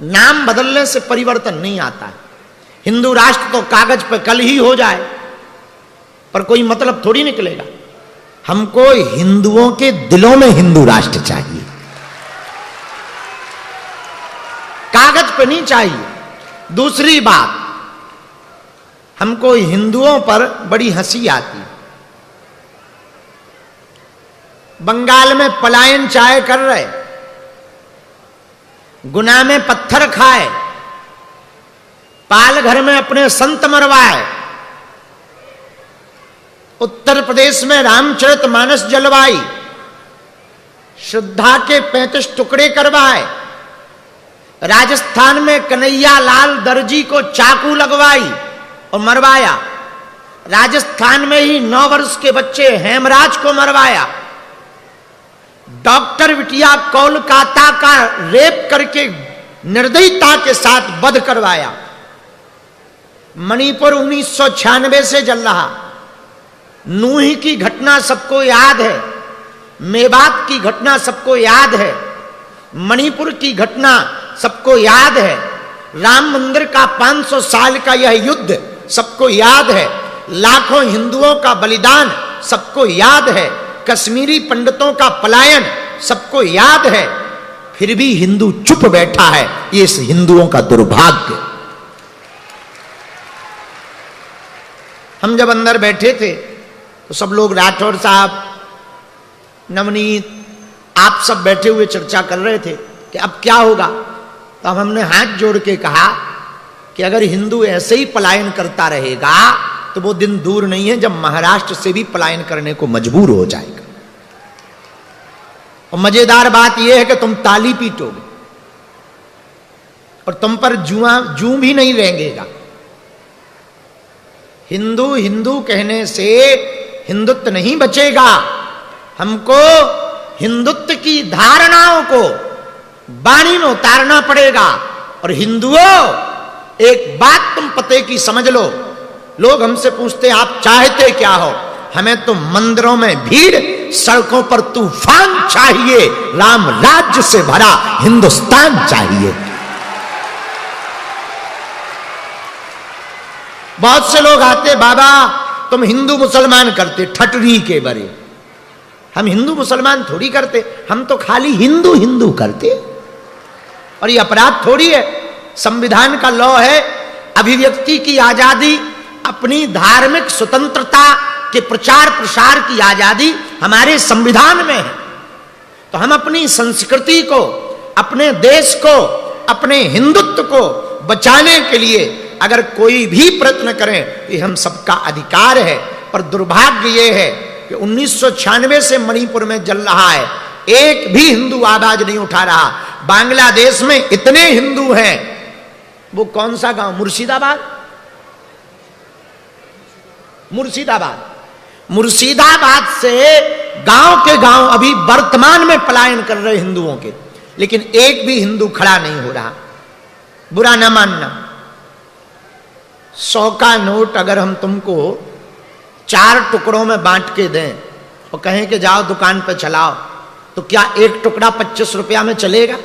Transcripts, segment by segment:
नाम बदलने से परिवर्तन नहीं आता है। हिंदू राष्ट्र तो कागज पे कल ही हो जाए, पर कोई मतलब थोड़ी निकलेगा। हमको हिंदुओं के दिलों में हिंदू राष्ट्र चाहिए, कागज पे नहीं चाहिए। दूसरी बात, हमको हिंदुओं पर बड़ी हंसी आती है। बंगाल में पलायन चाय कर रहे, गुना में पत्थर खाए, पालघर में अपने संत मरवाए, उत्तर प्रदेश में रामचरितमानस जलवाई, श्रद्धा के 35 टुकड़े करवाए, राजस्थान में कन्हैया लाल दर्जी को चाकू लगवाई और मरवाया, राजस्थान में ही 9 वर्ष के बच्चे हेमराज को मरवाया, डॉक्टर बिटिया कोलकाता का रेप करके निर्दयता के साथ वध करवाया, मणिपुर 1996 से जल रहा, नूही की घटना सबको याद है, मेवात की घटना सबको याद है, मणिपुर की घटना सबको याद है, राम मंदिर का 500 साल का यह युद्ध सबको याद है, लाखों हिंदुओं का बलिदान सबको याद है, कश्मीरी पंडितों का पलायन सबको याद है, फिर भी हिंदू चुप बैठा है। ये इस हिंदुओं का दुर्भाग्य। हम जब अंदर बैठे थे तो सब लोग, राठौर साहब, नवनीत, आप सब बैठे हुए चर्चा कर रहे थे कि अब क्या होगा। तो अब हमने हाथ जोड़ के कहा कि अगर हिंदू ऐसे ही पलायन करता रहेगा तो वो दिन दूर नहीं है जब महाराष्ट्र से भी पलायन करने को मजबूर हो जाएगा। और मजेदार बात यह है कि तुम ताली पीटोगे और तुम पर जू भी नहीं रहेगा। हिंदू हिंदू कहने से हिंदुत्व नहीं बचेगा। हमको हिंदुत्व की धारणाओं को वाणी में उतारना पड़ेगा। और हिंदुओं, एक बात तुम पते की समझ लो, लोग हमसे पूछते आप चाहते क्या हो? हमें तो मंदिरों में भीड़, सड़कों पर तूफान चाहिए, राम राज्य से भरा हिंदुस्तान चाहिए। बहुत से लोग आते, बाबा तुम हिंदू मुसलमान करते, ठटरी के बरे। हम हिंदू मुसलमान थोड़ी करते, हम तो खाली हिंदू हिंदू करते। और ये अपराध थोड़ी है, संविधान का लॉ है, अभिव्यक्ति की आजादी, अपनी धार्मिक स्वतंत्रता के प्रचार प्रसार की आजादी हमारे संविधान में है। तो हम अपनी संस्कृति को, अपने देश को, अपने हिंदुत्व को बचाने के लिए अगर कोई भी प्रयत्न करें तो हम सबका अधिकार है। पर दुर्भाग्य ये है कि 1996 से मणिपुर में जल रहा है, एक भी हिंदू आवाज नहीं उठा रहा। बांग्लादेश में इतने हिंदू हैं, वो कौन सा गांव, मुर्शिदाबाद, मुर्शिदाबाद से गांव के गांव अभी वर्तमान में पलायन कर रहे हिंदुओं के, लेकिन एक भी हिंदू खड़ा नहीं हो रहा। बुरा ना मानना, 100 का नोट अगर हम तुमको 4 टुकड़ों में बांट के दें और कहें कि जाओ दुकान पर चलाओ, तो क्या एक टुकड़ा 25 रुपया में चलेगा?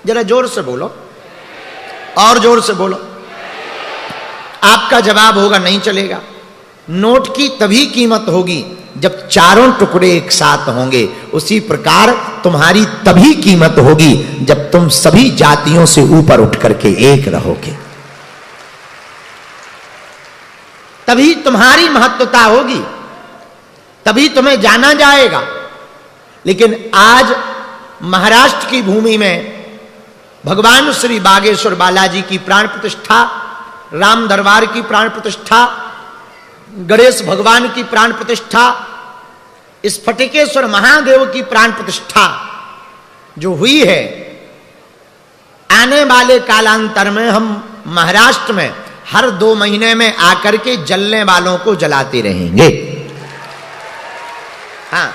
जरा जोर से बोलो, और जोर से बोलो। आपका जवाब होगा नहीं चलेगा। नोट की तभी कीमत होगी जब चारों टुकड़े एक साथ होंगे। उसी प्रकार तुम्हारी तभी कीमत होगी जब तुम सभी जातियों से ऊपर उठ करके एक रहोगे, तभी तुम्हारी महत्वता होगी, तभी तुम्हें जाना जाएगा। लेकिन आज महाराष्ट्र की भूमि में भगवान श्री बागेश्वर बालाजी की प्राण प्रतिष्ठा, राम दरबार की प्राण प्रतिष्ठा, गणेश भगवान की प्राण प्रतिष्ठा, स्फटिकेश्वर महादेव की प्राण प्रतिष्ठा जो हुई है, आने वाले कालांतर में हम महाराष्ट्र में हर 2 महीने में आकर के जलने वालों को जलाते रहेंगे। हाँ,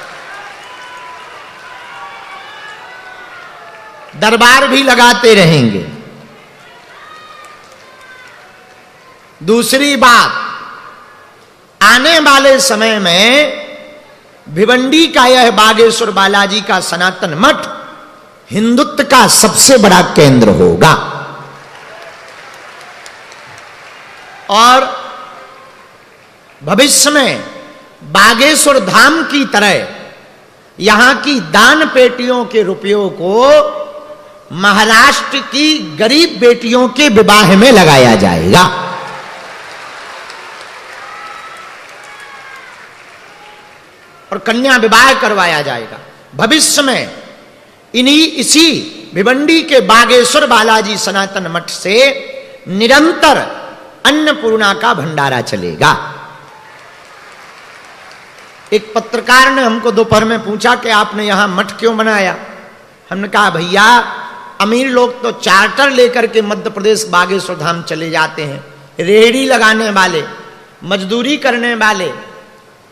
दरबार भी लगाते रहेंगे। दूसरी बात, आने वाले समय में भिवंडी का यह बागेश्वर बालाजी का सनातन मठ हिंदुत्व का सबसे बड़ा केंद्र होगा। और भविष्य में बागेश्वर धाम की तरह यहां की दान पेटियों के रुपयों को महाराष्ट्र की गरीब बेटियों के विवाह में लगाया जाएगा। और कन्या विवाह करवाया जाएगा। भविष्य में इसी भिवंडी के बागेश्वर बालाजी सनातन मठ से निरंतर अन्नपूर्णा का भंडारा चलेगा। एक पत्रकार ने हमको दोपहर में पूछा कि आपने यहां मठ क्यों बनाया। हमने कहा भैया, अमीर लोग तो चार्टर लेकर के मध्य प्रदेश बागेश्वर धाम चले जाते हैं। रेहड़ी लगाने वाले, मजदूरी करने वाले,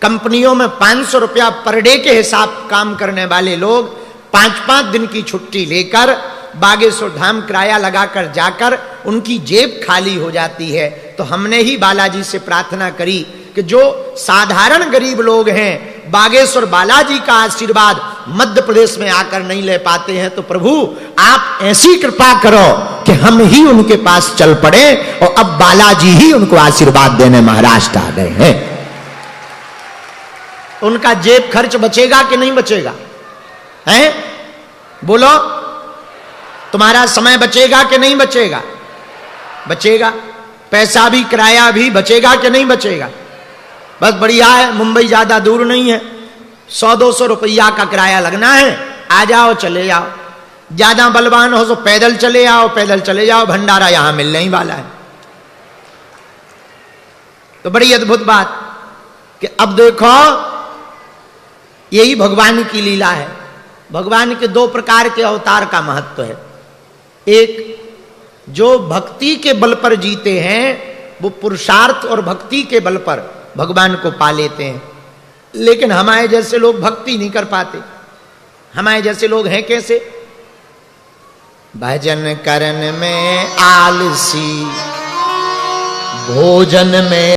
कंपनियों में 500 रुपया पर डे के हिसाब काम करने वाले लोग 5-5 दिन की छुट्टी लेकर बागेश्वर धाम किराया लगाकर जाकर उनकी जेब खाली हो जाती है। तो हमने ही बालाजी से प्रार्थना करी कि जो साधारण गरीब लोग हैं बागेश्वर बालाजी का आशीर्वाद मध्य प्रदेश में आकर नहीं ले पाते हैं, तो प्रभु आप ऐसी कृपा करो कि हम ही उनके पास चल पड़े। और अब बालाजी ही उनको आशीर्वाद देने महाराष्ट्र आ गए हैं। उनका जेब खर्च बचेगा कि नहीं बचेगा? हैं? बोलो, तुम्हारा समय बचेगा कि नहीं बचेगा? बचेगा। पैसा भी, किराया भी बचेगा कि नहीं बचेगा? बस बढ़िया है, मुंबई ज्यादा दूर नहीं है, 100-200 रुपया का किराया लगना है, आ जाओ चले जाओ। ज्यादा बलवान हो तो पैदल चले आओ, पैदल चले जाओ, भंडारा यहां मिलने ही वाला है। तो बड़ी अद्भुत बात कि अब देखो, यही भगवान की लीला है। भगवान के 2 प्रकार के अवतार का महत्व है। एक, जो भक्ति के बल पर जीते हैं वो पुरुषार्थ और भक्ति के बल पर भगवान को पा लेते हैं। लेकिन हमारे जैसे लोग भक्ति नहीं कर पाते। हमारे जैसे लोग हैं कैसे? भजन करन में आलसी, भोजन में